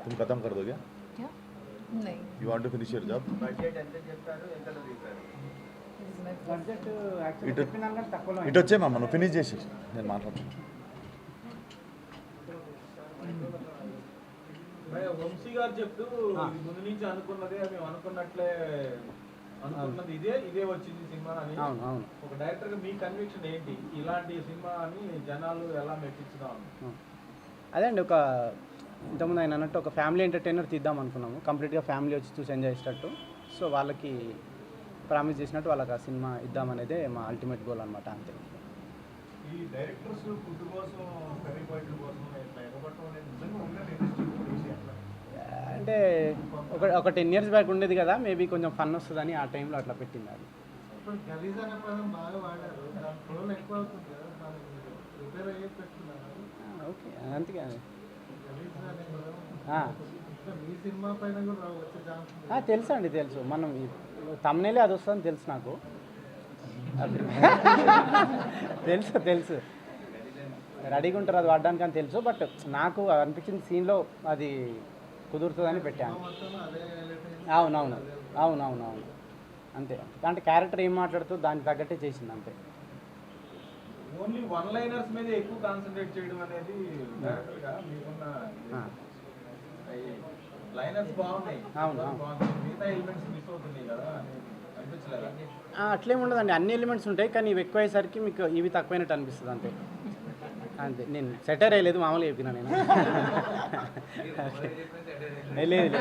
तुम खत्म कर दोगे? क्या? नहीं. You want to finish your job? Budget ఎంత చెప్పారు, ఎంత తీశారు? This is my first budget time. Actually ఇటు- చెప్పిన దానికంటే తక్కువలో ఇటు వచ్చేమమ్మా, నువ్వు ఫినిష్ చేసి నేను మాట్లాడుతాను. వంశీ గారు చెప్తూ ఇది ముందు నుంచి అనుకున్నదే, మేము అనుకున్నట్లే అనుకున్నది ఇదే వచ్చింది సినిమా అని. అవును అవును ఒక డైరెక్టర్ గా మీ కన్విక్షన్ ఏంటి, ఇలాంటి సినిమా అని జనాలు ఎలా మెప్పించుదాం? అదే అండి, ఒక ఇంతకుముందు ఆయన అన్నట్టు ఒక ఫ్యామిలీ ఎంటర్టైనర్ తీద్దాం అనుకున్నాము. కంప్లీట్గా ఫ్యామిలీ వచ్చి చూసి ఎంజాయ్ చేసేటట్టు. సో వాళ్ళకి ప్రామిస్ చేసినట్టు వాళ్ళకి ఆ సినిమా ఇద్దామనేదే మా అల్టిమేట్ గోల్ అనమాట. అంతే. ఈ డైరెక్టర్స్ ఫుడ్ కోసం, కర్రీ పాయింట్ల కోసం ఇట్లా ఎగబడటం అనేది నిజంగా ఉన్నది ఇండస్ట్రీ అట్లా. అంటే ఒక 10 years బ్యాక్ ఉండేది కదా, మేబీ కొంచెం ఫన్ వస్తుందని ఆ టైంలో అట్లా పెట్టింది అది. ఇప్పుడు గలీజ్ అనే పదం బాగా వాడారు, దాని ఫ్లోలు ఎక్కువ అవుతుంది కదా, దానికి రిపేర్ అయ్యే పెట్టుకున్నారు. ఓకే, అందుకే గలీజ్ అనే పదం మీ సినిమా పైన కూడా వచ్చే ఛాన్స్ తెలుసు అండి, తెలుసు. మనం తమ్నేలే అది వస్తుందని తెలుసు నాకు. తెలుసు రెడీగా ఉంటారు అది వాడడానికి అని తెలుసు. బట్ నాకు అనిపించింది సీన్లో అది కుదురుతుందని పెట్టాను. అవునవును అంతే. అంటే క్యారెక్టర్ ఏం మాట్లాడుతూ దానికి తగ్గట్టే చేసింది అంతే. ఓన్లీ వన్ లైనర్స్ మీద ఎక్కువ కాన్సన్ట్రేట్ చేయడం అనేది డైరెక్టర్గా మీకున్న లైనర్స్ బాగున్నాయి. అవును. మిగతా ఎలిమెంట్స్ మిస్ అవుతున్నాయి కదా అనిపించలేదా? అట్లేం ఉండదండి, అన్ని ఎలిమెంట్స్ ఉంటాయి. కానీ ఇవి ఎక్కువ అయ్యేసరికి మీకు ఇవి తక్కువైనట్టు అనిపిస్తుంది అంతే. నేను సెటర్ అయ్యలేదు, మామూలుగా చెప్పినా నేను. లేదు.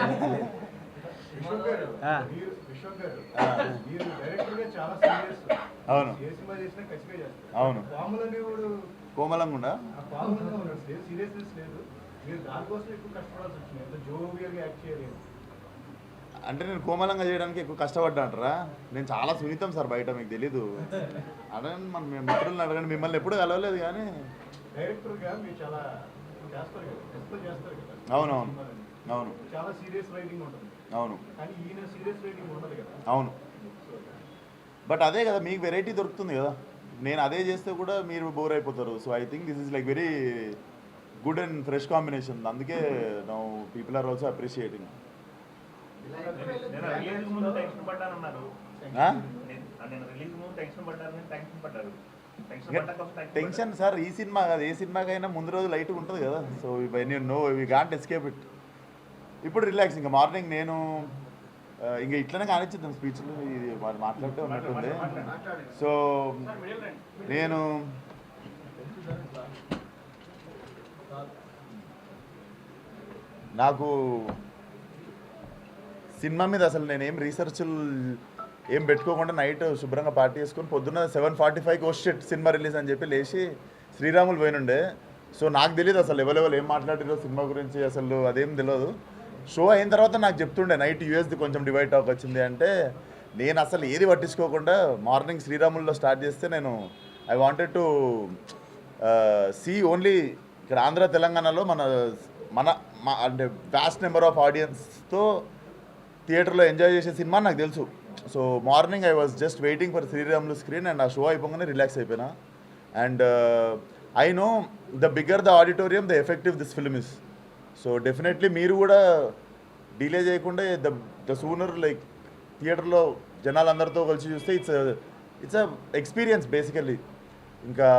అవును అవును కోమలంగా ఉండా అంటే నేను కోమలంగా చేయడానికి ఎక్కువ కష్టపడ్డా అంటారా? నేను చాలా సున్నితం సార్ బయట, మీకు తెలీదు. అడగండి, మనం మేము మిత్రులను అడగండి, మిమ్మల్ని ఎప్పుడు కలవలేదు కానీ. అవునవును అవును చాలా సీరియస్ రైటింగ్ ఉంటుంది, అవును కానీ ఈయన సీరియస్ రైటింగ్ ఉండదు కదా. అవును. బట్ అదే కదా, మీకు వెరైటీ దొరుకుతుంది కదా. నేను అదే చేస్తే కూడా మీరు బోర్ అయిపోతారు. So I think this is like very good and fresh combination. అందుకే now people are also appreciating. Tension sir ఈ సినిమా కాదు, ఏ సినిమాకైనా ముందు రోజు లైట్ ఉంటుంది కదా. So no we can't escape it. ఇప్పుడు రిలాక్స్, ఇంకా మార్నింగ్ నేను ఇంకా ఇట్లనే కానిచ్చిద్దాం స్పీచ్లు, ఇది మాట్లాడితే ఉన్నట్టుంది. సో నేను నాకు సినిమా మీద అసలు నేనేం రీసెర్చ్లు ఏం పెట్టుకోకుండా నైట్ శుభ్రంగా పార్టీ చేసుకొని పొద్దున్న 7:45కి షిట్ సినిమా రిలీజ్ అని చెప్పి లేచి శ్రీరాములు పోయినుండే. సో నాకు తెలియదు అసలు ఎవరెవరు ఏం మాట్లాడారో సినిమా గురించి, అసలు అదేం తెలియదు. షో అయిన తర్వాత నాకు చెప్తుండే నైట్ యూఎస్ది కొంచెం డివైడ్ టాక్ వచ్చింది అంటే, నేను అసలు ఏది పట్టించుకోకుండా మార్నింగ్ శ్రీరాముల్లో స్టార్ట్ చేస్తే నేను I wanted to see only ఇక్కడ ఆంధ్ర తెలంగాణలో మన అంటే వ్యాస్ట్ నెంబర్ ఆఫ్ ఆడియన్స్తో థియేటర్లో ఎంజాయ్ చేసే సినిమా నాకు తెలుసు. So morning I was just waiting for Sriramulu screen and ఆ షో అయిపోగానే రిలాక్స్ అయిపోయినా. And I know the bigger the auditorium the effective this film is. So definitely మీరు కూడా డిలే చేయకుండా ద సూనర్ లైక్ థియేటర్లో జనాలందరితో కలిసి చూస్తే ఇట్స్ అ ఎక్స్పీరియన్స్ బేసికల్లీ. ఇంకా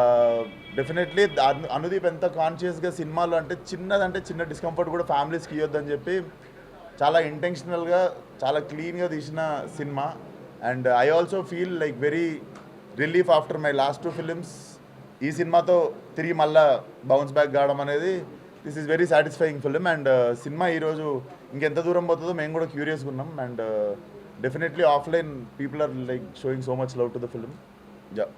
డెఫినెట్లీ అనుదీప్ ఎంత కాన్షియస్గా సినిమాలు అంటే చిన్న డిస్కంఫర్ట్ కూడా ఫ్యామిలీస్కి ఇవ్వద్దని చెప్పి చాలా ఇంటెన్షనల్గా చాలా క్లీన్గా తీసిన సినిమా. And I also feel like very relief after my last 2 films. ఈ సినిమాతో తిరిగి మళ్ళా బౌన్స్ బ్యాక్ కావడం అనేది this is very satisfying film. And సినిమా ఈరోజు ఇంకెంత దూరం పోతుందో మేము కూడా క్యూరియస్గా ఉన్నాం. And definitely offline people are like showing so much love to the film. Yeah.